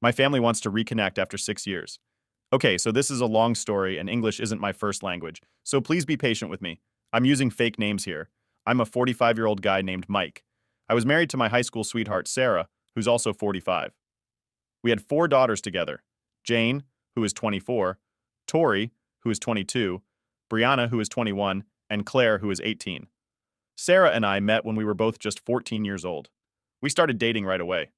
My family wants to reconnect after 6 years. Okay, so this is a long story and English isn't my first language, so please be patient with me. I'm using fake names here. I'm a 45-year-old guy named Mike. I was married to my high school sweetheart, Sarah, who's also 45. We had 4 daughters together: Jane, who is 24, Tori, who is 22, Brianna, who is 21, and Claire, who is 18. Sarah and I met when we were both just 14 years old. We started dating right away.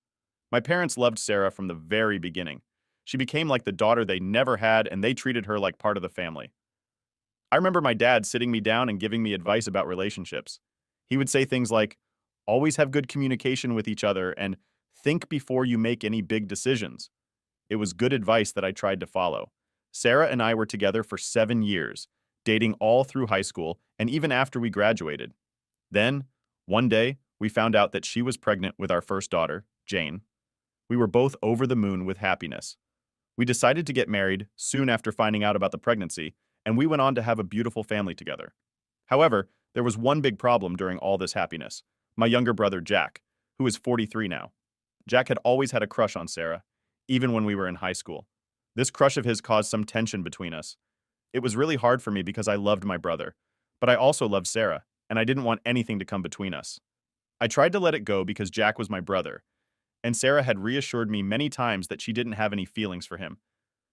My parents loved Sarah from the very beginning. She became like the daughter they never had, and they treated her like part of the family. I remember my dad sitting me down and giving me advice about relationships. He would say things like, always have good communication with each other and think before you make any big decisions. It was good advice that I tried to follow. Sarah and I were together for 7 years, dating all through high school and even after we graduated. Then, one day, we found out that she was pregnant with our first daughter, Jane. We were both over the moon with happiness. We decided to get married soon after finding out about the pregnancy, and we went on to have a beautiful family together. However, there was one big problem during all this happiness: my younger brother, Jack, who is 43 now. Jack had always had a crush on Sarah, even when we were in high school. This crush of his caused some tension between us. It was really hard for me because I loved my brother, but I also loved Sarah, and I didn't want anything to come between us. I tried to let it go because Jack was my brother, and Sarah had reassured me many times that she didn't have any feelings for him.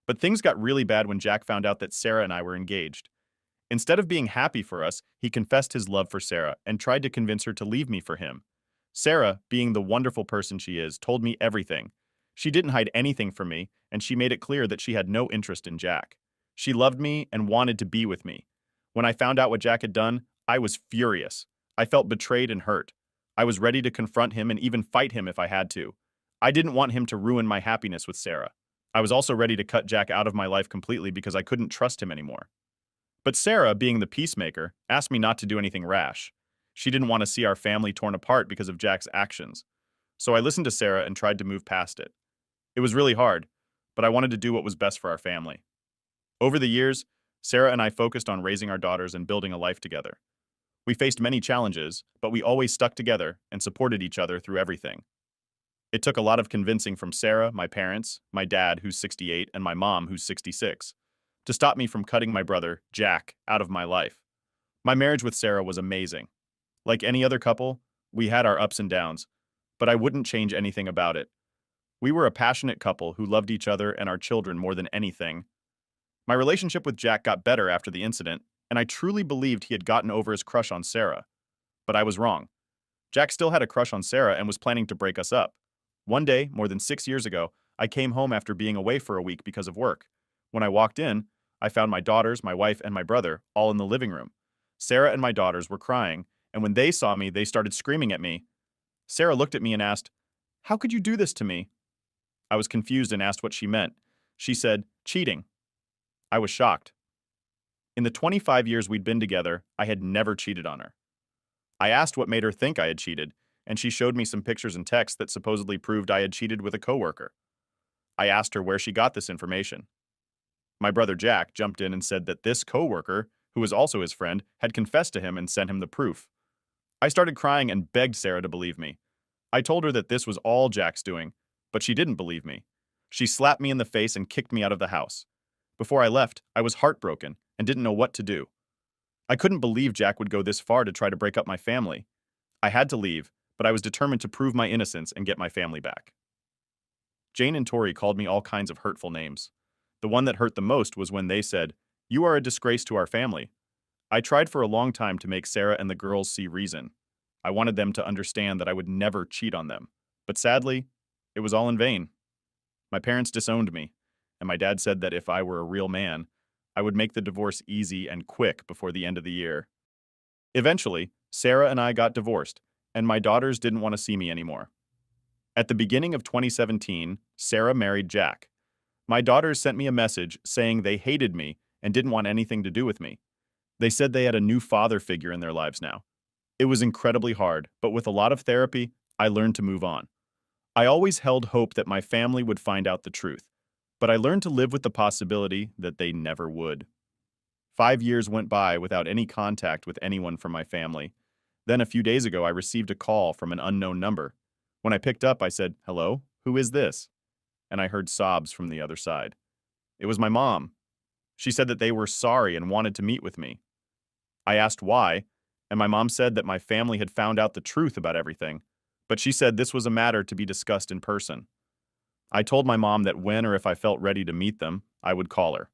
But things got really bad when Jack found out that Sarah and I were engaged. Instead of being happy for us, he confessed his love for Sarah and tried to convince her to leave me for him. Sarah, being the wonderful person she is, told me everything. She didn't hide anything from me, and she made it clear that she had no interest in Jack. She loved me and wanted to be with me. When I found out what Jack had done, I was furious. I felt betrayed and hurt. I was ready to confront him and even fight him if I had to. I didn't want him to ruin my happiness with Sarah. I was also ready to cut Jack out of my life completely because I couldn't trust him anymore. But Sarah, being the peacemaker, asked me not to do anything rash. She didn't want to see our family torn apart because of Jack's actions. So I listened to Sarah and tried to move past it. It was really hard, but I wanted to do what was best for our family. Over the years, Sarah and I focused on raising our daughters and building a life together. We faced many challenges, but we always stuck together and supported each other through everything. It took a lot of convincing from Sarah, my parents, my dad, who's 68, and my mom, who's 66, to stop me from cutting my brother, Jack, out of my life. My marriage with Sarah was amazing. Like any other couple, we had our ups and downs, but I wouldn't change anything about it. We were a passionate couple who loved each other and our children more than anything. My relationship with Jack got better after the incident, and I truly believed he had gotten over his crush on Sarah. But I was wrong. Jack still had a crush on Sarah and was planning to break us up. One day, more than 6 years ago, I came home after being away for a week because of work. When I walked in, I found my daughters, my wife, and my brother all in the living room. Sarah and my daughters were crying, and when they saw me, they started screaming at me. Sarah looked at me and asked, "How could you do this to me?" I was confused and asked what she meant. She said, "Cheating." I was shocked. In the 25 years we'd been together, I had never cheated on her. I asked what made her think I had cheated, and she showed me some pictures and texts that supposedly proved I had cheated with a coworker. I asked her where she got this information. My brother Jack jumped in and said that this coworker, who was also his friend, had confessed to him and sent him the proof. I started crying and begged Sarah to believe me. I told her that this was all Jack's doing, but she didn't believe me. She slapped me in the face and kicked me out of the house. Before I left, I was heartbroken and didn't know what to do. I couldn't believe Jack would go this far to try to break up my family. I had to leave, but I was determined to prove my innocence and get my family back. Jane and Tori called me all kinds of hurtful names. The one that hurt the most was when they said, "You are a disgrace to our family." I tried for a long time to make Sarah and the girls see reason. I wanted them to understand that I would never cheat on them. But sadly, it was all in vain. My parents disowned me, and my dad said that if I were a real man, I would make the divorce easy and quick before the end of the year. Eventually, Sarah and I got divorced, and my daughters didn't want to see me anymore. At the beginning of 2017, Sarah married Jack. My daughters sent me a message saying they hated me and didn't want anything to do with me. They said they had a new father figure in their lives now. It was incredibly hard, but with a lot of therapy, I learned to move on. I always held hope that my family would find out the truth, but I learned to live with the possibility that they never would. 5 years went by without any contact with anyone from my family. Then a few days ago, I received a call from an unknown number. When I picked up, I said, "Hello, who is this?" and I heard sobs from the other side. It was my mom. She said that they were sorry and wanted to meet with me. I asked why, and my mom said that my family had found out the truth about everything, but she said this was a matter to be discussed in person. I told my mom that when or if I felt ready to meet them, I would call her.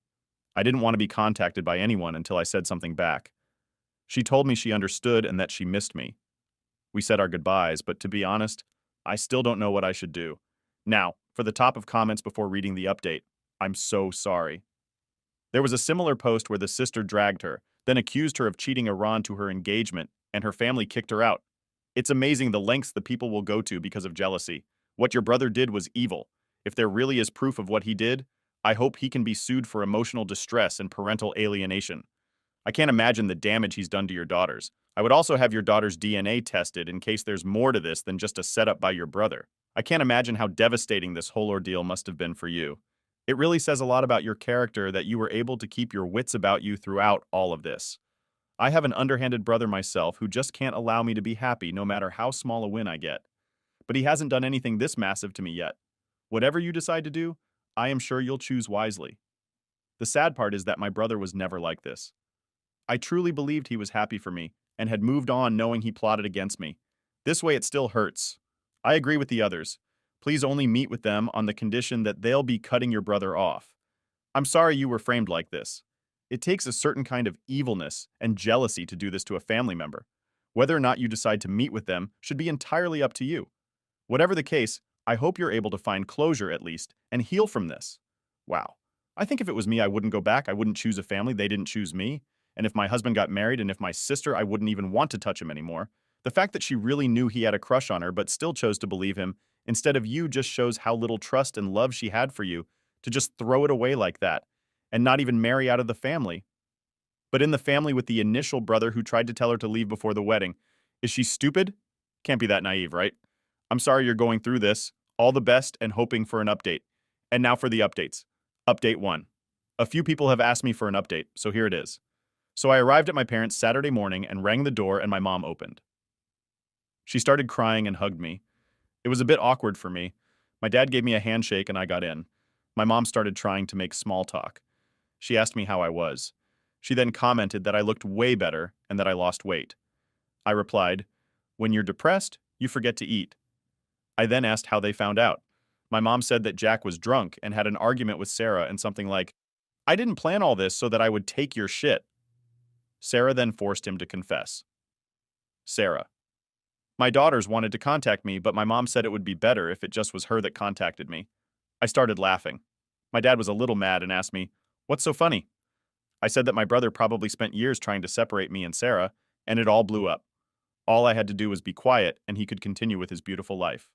I didn't want to be contacted by anyone until I said something back. She told me she understood and that she missed me. We said our goodbyes, but to be honest, I still don't know what I should do. Now, for the top of comments before reading the update, I'm so sorry. There was a similar post where the sister dragged her, then accused her of cheating Iran to her engagement, and her family kicked her out. It's amazing the lengths the people will go to because of jealousy. What your brother did was evil. If there really is proof of what he did, I hope he can be sued for emotional distress and parental alienation. I can't imagine the damage he's done to your daughters. I would also have your daughter's DNA tested in case there's more to this than just a setup by your brother. I can't imagine how devastating this whole ordeal must have been for you. It really says a lot about your character that you were able to keep your wits about you throughout all of this. I have an underhanded brother myself who just can't allow me to be happy no matter how small a win I get. But he hasn't done anything this massive to me yet. Whatever you decide to do, I am sure you'll choose wisely. The sad part is that my brother was never like this. I truly believed he was happy for me and had moved on knowing he plotted against me. This way it still hurts. I agree with the others. Please only meet with them on the condition that they'll be cutting your brother off. I'm sorry you were framed like this. It takes a certain kind of evilness and jealousy to do this to a family member. Whether or not you decide to meet with them should be entirely up to you. Whatever the case, I hope you're able to find closure at least and heal from this. Wow. I think if it was me, I wouldn't go back. I wouldn't choose a family. They didn't choose me. And if my husband got married and if my sister, I wouldn't even want to touch him anymore. The fact that she really knew he had a crush on her but still chose to believe him instead of you just shows how little trust and love she had for you to just throw it away like that and not even marry out of the family. But in the family with the initial brother who tried to tell her to leave before the wedding. Is she stupid? Can't be that naive, right? I'm sorry you're going through this. All the best and hoping for an update. And now for the updates. Update 1. A few people have asked me for an update, so here it is. So I arrived at my parents' Saturday morning and rang the door and my mom opened. She started crying and hugged me. It was a bit awkward for me. My dad gave me a handshake and I got in. My mom started trying to make small talk. She asked me how I was. She then commented that I looked way better and that I lost weight. I replied, "When you're depressed, you forget to eat." I then asked how they found out. My mom said that Jack was drunk and had an argument with Sarah and something like, "I didn't plan all this so that I would take your shit." Sarah then forced him to confess. Sarah: My daughters wanted to contact me, but my mom said it would be better if it just was her that contacted me. I started laughing. My dad was a little mad and asked me, "What's so funny?" I said that my brother probably spent years trying to separate me and Sarah, and it all blew up. All I had to do was be quiet, and he could continue with his beautiful life.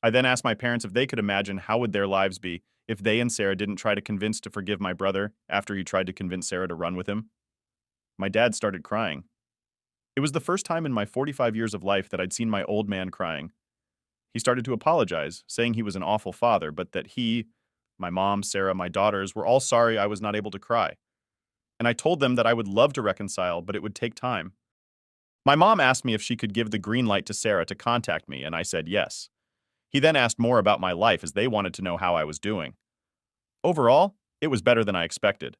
I then asked my parents if they could imagine how would their lives be if they and Sarah didn't try to convince to forgive my brother after he tried to convince Sarah to run with him. My dad started crying. It was the first time in my 45 years of life that I'd seen my old man crying. He started to apologize, saying he was an awful father, but that he, my mom, Sarah, my daughters, were all sorry I was not able to cry. And I told them that I would love to reconcile, but it would take time. My mom asked me if she could give the green light to Sarah to contact me, and I said yes. He then asked more about my life as they wanted to know how I was doing. Overall, it was better than I expected.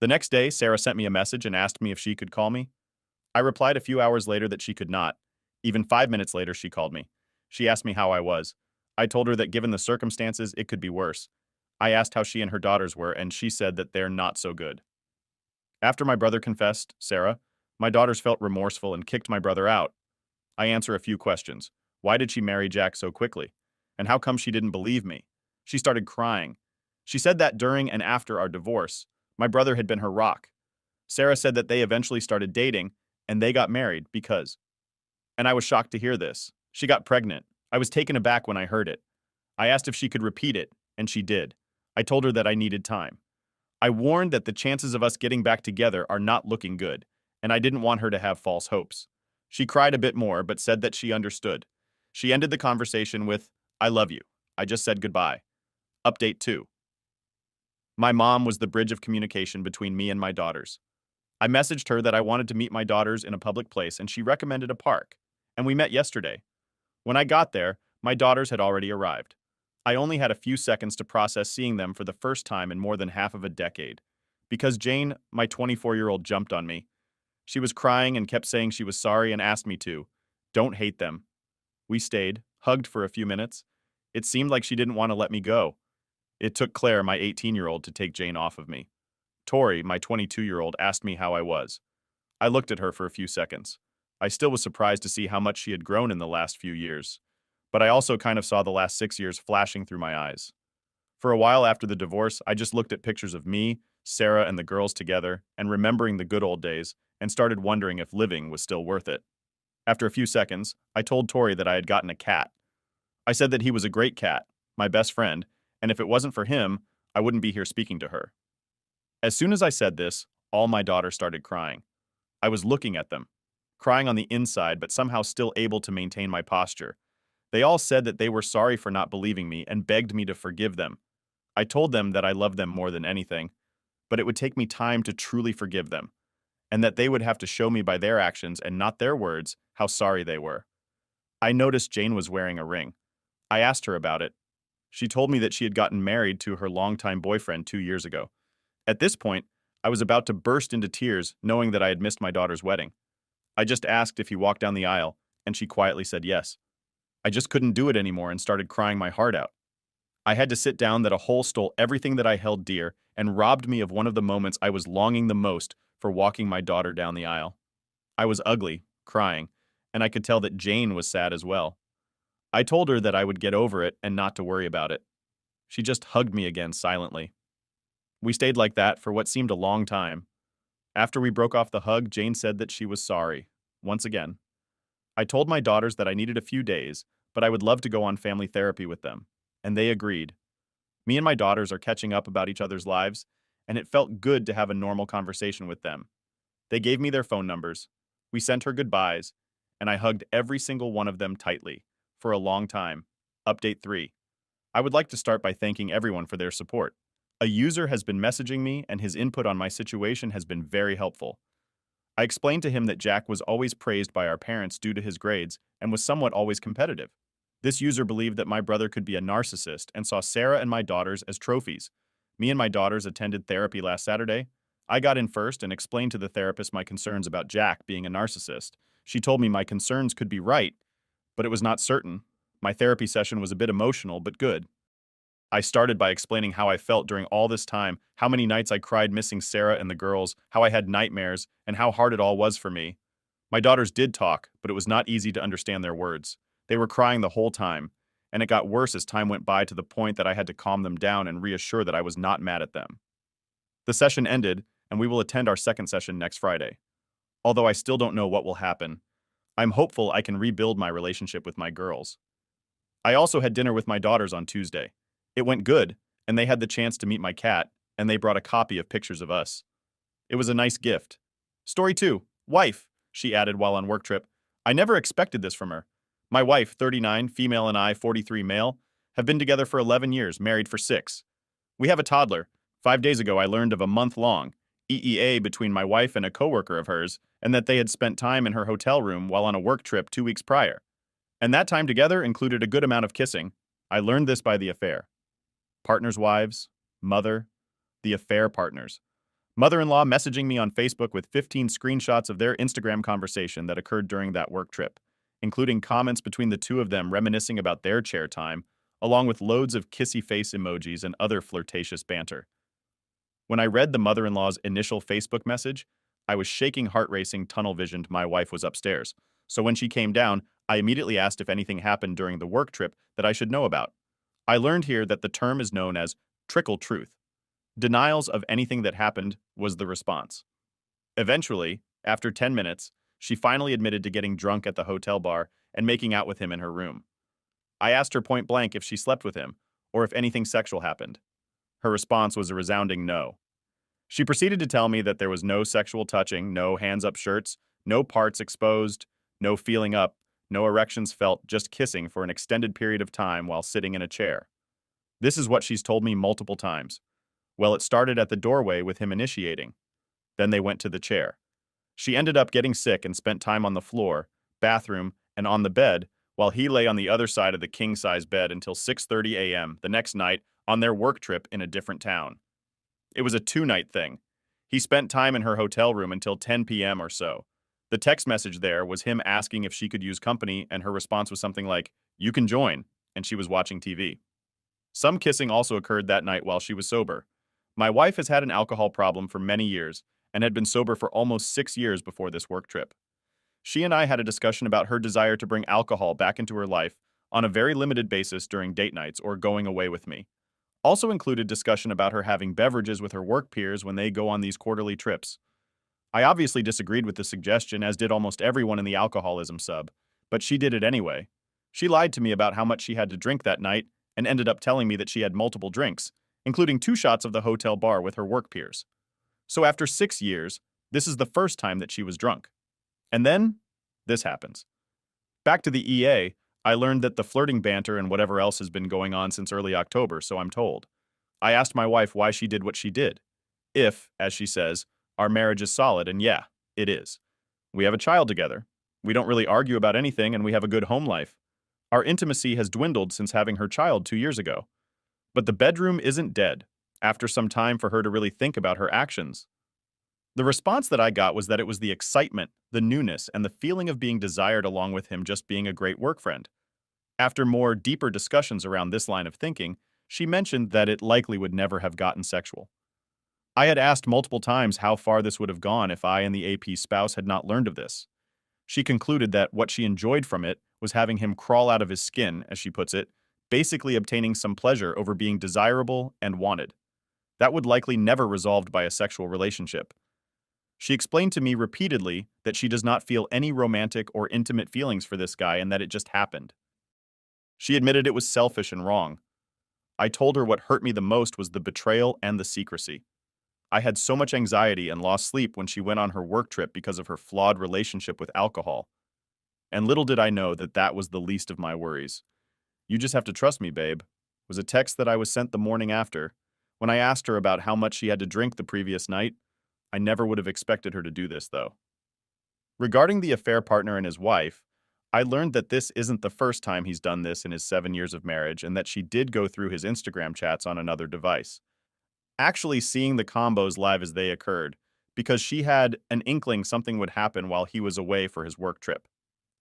The next day, Sarah sent me a message and asked me if she could call me. I replied a few hours later that she could not. Even 5 minutes later, she called me. She asked me how I was. I told her that given the circumstances, it could be worse. I asked how she and her daughters were, and she said that they're not so good. After my brother confessed, Sarah, my daughters felt remorseful and kicked my brother out. I answer a few questions. Why did she marry Jack so quickly? And how come she didn't believe me? She started crying. She said that during and after our divorce, my brother had been her rock. Sarah said that they eventually started dating, and they got married because. And I was shocked to hear this. She got pregnant. I was taken aback when I heard it. I asked if she could repeat it, and she did. I told her that I needed time. I warned that the chances of us getting back together are not looking good, and I didn't want her to have false hopes. She cried a bit more, but said that she understood. She ended the conversation with, "I love you. I just said goodbye." Update 2. My mom was the bridge of communication between me and my daughters. I messaged her that I wanted to meet my daughters in a public place, and she recommended a park. And we met yesterday. When I got there, my daughters had already arrived. I only had a few seconds to process seeing them for the first time in more than half of a decade. Because Jane, my 24-year-old, jumped on me. She was crying and kept saying she was sorry and asked me to. Don't hate them. We stayed, hugged for a few minutes. It seemed like she didn't want to let me go. It took Claire, my 18-year-old, to take Jane off of me. Tori, my 22-year-old, asked me how I was. I looked at her for a few seconds. I still was surprised to see how much she had grown in the last few years. But I also kind of saw the last 6 years flashing through my eyes. For a while after the divorce, I just looked at pictures of me, Sarah, and the girls together, and remembering the good old days, and started wondering if living was still worth it. After a few seconds, I told Tori that I had gotten a cat. I said that he was a great cat, my best friend, and if it wasn't for him, I wouldn't be here speaking to her. As soon as I said this, all my daughters started crying. I was looking at them, crying on the inside, but somehow still able to maintain my posture. They all said that they were sorry for not believing me and begged me to forgive them. I told them that I loved them more than anything, but it would take me time to truly forgive them, and that they would have to show me by their actions and not their words how sorry they were. I noticed Jane was wearing a ring. I asked her about it. She told me that she had gotten married to her longtime boyfriend 2 years ago. At this point, I was about to burst into tears knowing that I had missed my daughter's wedding. I just asked if he walked down the aisle, and she quietly said yes. I just couldn't do it anymore and started crying my heart out. I had to sit down that a hole stole everything that I held dear and robbed me of one of the moments I was longing the most for walking my daughter down the aisle. I was ugly, crying, and I could tell that Jane was sad as well. I told her that I would get over it and not to worry about it. She just hugged me again silently. We stayed like that for what seemed a long time. After we broke off the hug, Jane said that she was sorry, once again. I told my daughters that I needed a few days, but I would love to go on family therapy with them, and they agreed. Me and my daughters are catching up about each other's lives, and it felt good to have a normal conversation with them. They gave me their phone numbers. We sent her goodbyes, and I hugged every single one of them tightly, for a long time. Update 3. I would like to start by thanking everyone for their support. A user has been messaging me, and his input on my situation has been very helpful. I explained to him that Jack was always praised by our parents due to his grades and was somewhat always competitive. This user believed that my brother could be a narcissist and saw Sarah and my daughters as trophies. Me and my daughters attended therapy last Saturday. I got in first and explained to the therapist my concerns about Jack being a narcissist. She told me my concerns could be right, but it was not certain. My therapy session was a bit emotional, but good. I started by explaining how I felt during all this time, how many nights I cried missing Sarah and the girls, how I had nightmares, and how hard it all was for me. My daughters did talk, but it was not easy to understand their words. They were crying the whole time, and it got worse as time went by to the point that I had to calm them down and reassure that I was not mad at them. The session ended, and we will attend our second session next Friday. Although I still don't know what will happen, I'm hopeful I can rebuild my relationship with my girls. I also had dinner with my daughters on Tuesday. It went good, and they had the chance to meet my cat, and they brought a copy of pictures of us. It was a nice gift. Story 2. Wife, she added while on work trip. I never expected this from her. My wife, 39, female, and I, 43, male, have been together for 11 years, married for 6. We have a toddler. 5 days ago, I learned of a month-long EEA between my wife and a coworker of hers, and that they had spent time in her hotel room while on a work trip 2 weeks prior. And that time together included a good amount of kissing. I learned this by the affair. Partners' wives, mother, the affair partners. Mother-in-law messaging me on Facebook with 15 screenshots of their Instagram conversation that occurred during that work trip, including comments between the two of them reminiscing about their chair time, along with loads of kissy face emojis and other flirtatious banter. When I read the mother-in-law's initial Facebook message, I was shaking, heart-racing, tunnel-visioned my wife was upstairs. So when she came down, I immediately asked if anything happened during the work trip that I should know about. I learned here that the term is known as trickle truth. Denials of anything that happened was the response. Eventually, after 10 minutes, she finally admitted to getting drunk at the hotel bar and making out with him in her room. I asked her point blank if she slept with him, or if anything sexual happened. Her response was a resounding no. She proceeded to tell me that there was no sexual touching, no hands-up shirts, no parts exposed, no feeling up, no erections felt, just kissing for an extended period of time while sitting in a chair. This is what she's told me multiple times. Well, it started at the doorway with him initiating. Then they went to the chair. She ended up getting sick and spent time on the floor, bathroom, and on the bed while he lay on the other side of the king-size bed until 6:30 a.m. the next night on their work trip in a different town. It was a two-night thing. He spent time in her hotel room until 10 p.m. or so. The text message there was him asking if she could use company, and her response was something like, "You can join," and she was watching TV. Some kissing also occurred that night while she was sober. My wife has had an alcohol problem for many years and had been sober for almost 6 years before this work trip. She and I had a discussion about her desire to bring alcohol back into her life on a very limited basis during date nights or going away with me. Also included discussion about her having beverages with her work peers when they go on these quarterly trips. I obviously disagreed with the suggestion, as did almost everyone in the alcoholism sub, but she did it anyway. She lied to me about how much she had to drink that night and ended up telling me that she had multiple drinks, including 2 shots of the hotel bar with her work peers. So after 6 years, this is the first time that she was drunk. And then, this happens. Back to the EA, I learned that the flirting banter and whatever else has been going on since early October, so I'm told. I asked my wife why she did what she did. If, as she says, our marriage is solid, and yeah, it is. We have a child together. We don't really argue about anything, and we have a good home life. Our intimacy has dwindled since having her child 2 years ago. But the bedroom isn't dead, after some time for her to really think about her actions. The response that I got was that it was the excitement, the newness, and the feeling of being desired along with him just being a great work friend. After more deeper discussions around this line of thinking, she mentioned that it likely would never have gotten sexual. I had asked multiple times how far this would have gone if I and the AP spouse had not learned of this. She concluded that what she enjoyed from it was having him crawl out of his skin, as she puts it, basically obtaining some pleasure over being desirable and wanted. That would likely never resolved by a sexual relationship. She explained to me repeatedly that she does not feel any romantic or intimate feelings for this guy and that it just happened. She admitted it was selfish and wrong. I told her what hurt me the most was the betrayal and the secrecy. I had so much anxiety and lost sleep when she went on her work trip because of her flawed relationship with alcohol. And little did I know that that was the least of my worries. "You just have to trust me, babe," was a text that I was sent the morning after. When I asked her about how much she had to drink the previous night, I never would have expected her to do this, though. Regarding the affair partner and his wife, I learned that this isn't the first time he's done this in his 7 years of marriage, and that she did go through his Instagram chats on another device, actually seeing the combos live as they occurred, because she had an inkling something would happen while he was away for his work trip.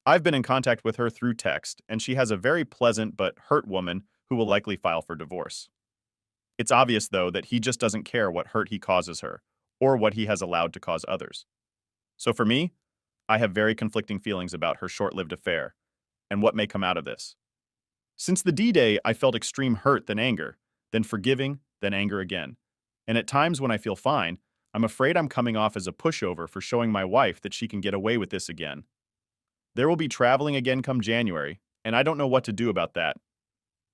I've been in contact with her through text, and she has a very pleasant but hurt woman who will likely file for divorce. It's obvious, though, that he just doesn't care what hurt he causes her, or what he has allowed to cause others. So for me, I have very conflicting feelings about her short-lived affair, and what may come out of this. Since the D-Day, I felt extreme hurt, then anger, then forgiving, then anger again. And at times when I feel fine, I'm afraid I'm coming off as a pushover for showing my wife that she can get away with this again. There will be traveling again come January, and I don't know what to do about that.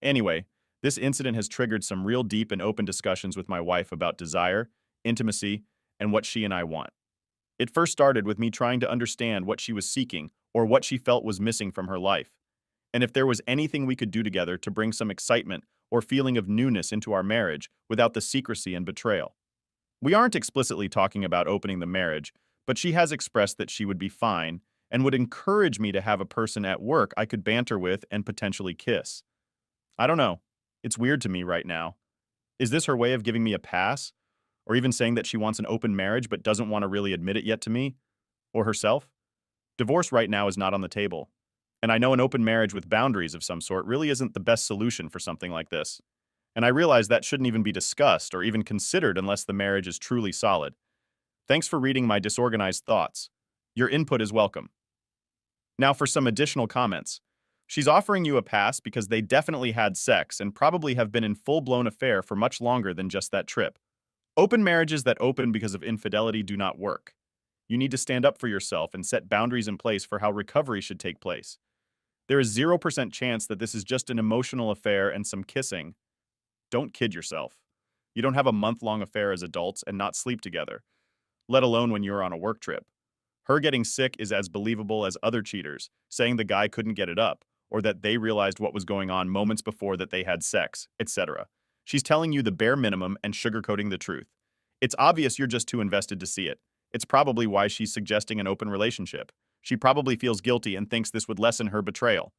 Anyway, this incident has triggered some real deep and open discussions with my wife about desire, intimacy, and what she and I want. It first started with me trying to understand what she was seeking or what she felt was missing from her life, and if there was anything we could do together to bring some excitement or feeling of newness into our marriage without the secrecy and betrayal. We aren't explicitly talking about opening the marriage, but she has expressed that she would be fine and would encourage me to have a person at work I could banter with and potentially kiss. I don't know. It's weird to me right now. Is this her way of giving me a pass? Or even saying that she wants an open marriage but doesn't want to really admit it yet to me? Or herself? Divorce right now is not on the table. And I know an open marriage with boundaries of some sort really isn't the best solution for something like this. And I realize that shouldn't even be discussed or even considered unless the marriage is truly solid. Thanks for reading my disorganized thoughts. Your input is welcome. Now for some additional comments. She's offering you a pass because they definitely had sex and probably have been in full-blown affair for much longer than just that trip. Open marriages that open because of infidelity do not work. You need to stand up for yourself and set boundaries in place for how recovery should take place. There is 0% chance that this is just an emotional affair and some kissing. Don't kid yourself. You don't have a month-long affair as adults and not sleep together, let alone when you're on a work trip. Her getting sick is as believable as other cheaters, saying the guy couldn't get it up, or that they realized what was going on moments before that they had sex, etc. She's telling you the bare minimum and sugarcoating the truth. It's obvious you're just too invested to see it. It's probably why she's suggesting an open relationship. She probably feels guilty and thinks this would lessen her betrayal.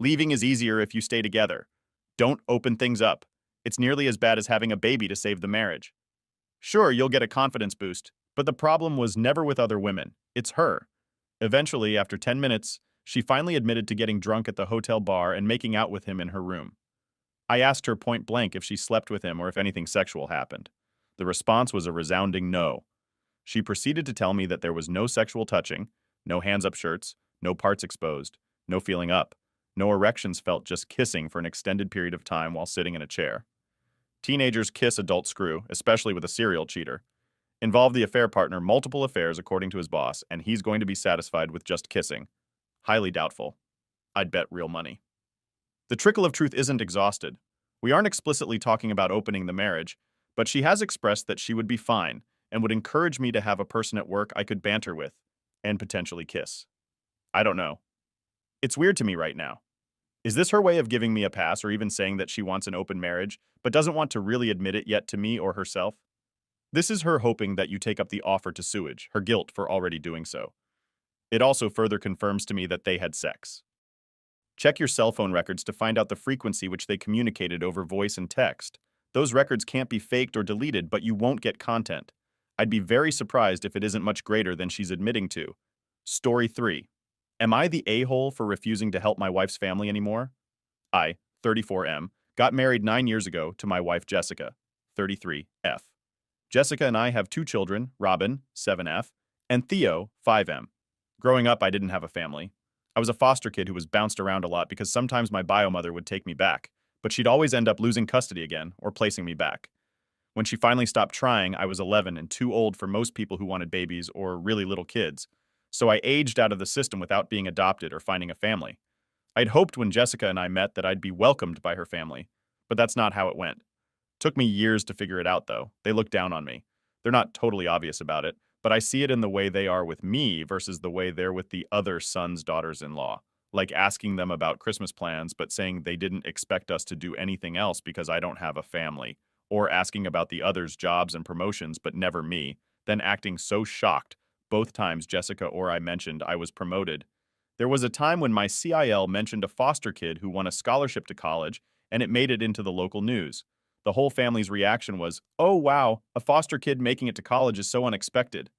Leaving is easier if you stay together. Don't open things up. It's nearly as bad as having a baby to save the marriage. Sure, you'll get a confidence boost, but the problem was never with other women. It's her. Eventually, after 10 minutes, she finally admitted to getting drunk at the hotel bar and making out with him in her room. I asked her point blank if she slept with him or if anything sexual happened. The response was a resounding no. She proceeded to tell me that there was no sexual touching, no hands up shirts, no parts exposed, no feeling up, no erections felt, just kissing for an extended period of time while sitting in a chair. Teenagers kiss, adults screw, especially with a serial cheater. Involve the affair partner, multiple affairs according to his boss, and he's going to be satisfied with just kissing. Highly doubtful. I'd bet real money. The trickle of truth isn't exhausted. We aren't explicitly talking about opening the marriage, but she has expressed that she would be fine and would encourage me to have a person at work I could banter with and potentially kiss. I don't know. It's weird to me right now. Is this her way of giving me a pass or even saying that she wants an open marriage but doesn't want to really admit it yet to me or herself? This is her hoping that you take up the offer to sewage, her guilt for already doing so. It also further confirms to me that they had sex. Check your cell phone records to find out the frequency which they communicated over voice and text. Those records can't be faked or deleted, but you won't get content. I'd be very surprised if it isn't much greater than she's admitting to. Story 3. Am I the a-hole for refusing to help my wife's family anymore? I, 34M, got married 9 years ago to my wife Jessica, 33F. Jessica and I have 2 children, Robin, 7F, and Theo, 5M. Growing up, I didn't have a family. I was a foster kid who was bounced around a lot because sometimes my bio mother would take me back, but she'd always end up losing custody again or placing me back. When she finally stopped trying, I was 11 and too old for most people who wanted babies or really little kids, so I aged out of the system without being adopted or finding a family. I'd hoped when Jessica and I met that I'd be welcomed by her family, but that's not how it went. Took me years to figure it out, though. They look down on me. They're not totally obvious about it, but I see it in the way they are with me versus the way they're with the other sons' daughters-in-law. Like asking them about Christmas plans, but saying they didn't expect us to do anything else because I don't have a family. Or asking about the others' jobs and promotions, but never me. Then acting so shocked both times Jessica or I mentioned I was promoted. There was a time when my CIL mentioned a foster kid who won a scholarship to college, and it made it into the local news. The whole family's reaction was, "Oh wow, a foster kid making it to college is so unexpected."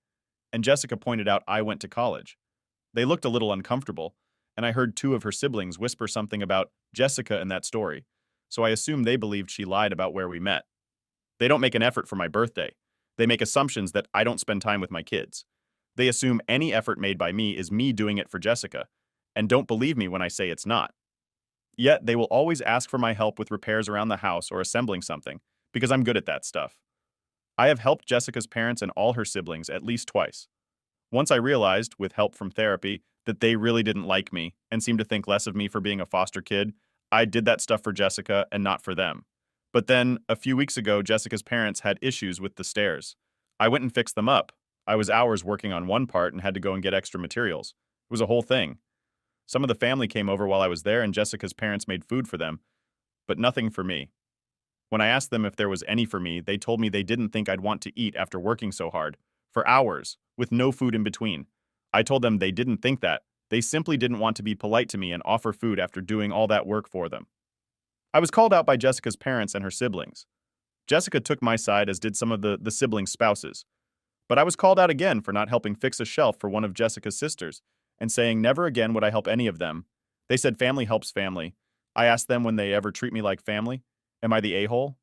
And Jessica pointed out I went to college. They looked a little uncomfortable, and I heard 2 of her siblings whisper something about Jessica in that story, so I assumed they believed she lied about where we met. They don't make an effort for my birthday. They make assumptions that I don't spend time with my kids. They assume any effort made by me is me doing it for Jessica, and don't believe me when I say it's not. Yet they will always ask for my help with repairs around the house or assembling something, because I'm good at that stuff. I have helped Jessica's parents and all her siblings at least twice. Once I realized, with help from therapy, that they really didn't like me and seemed to think less of me for being a foster kid, I did that stuff for Jessica and not for them. But then, a few weeks ago, Jessica's parents had issues with the stairs. I went and fixed them up. I was hours working on one part and had to go and get extra materials. It was a whole thing. Some of the family came over while I was there and Jessica's parents made food for them, but nothing for me. When I asked them if there was any for me, they told me they didn't think I'd want to eat after working so hard, for hours, with no food in between. I told them they didn't think that. They simply didn't want to be polite to me and offer food after doing all that work for them. I was called out by Jessica's parents and her siblings. Jessica took my side, as did some of the siblings' spouses. But I was called out again for not helping fix a shelf for one of Jessica's sisters, and saying never again would I help any of them. They said family helps family. I asked them when they ever treat me like family. Am I the a-hole?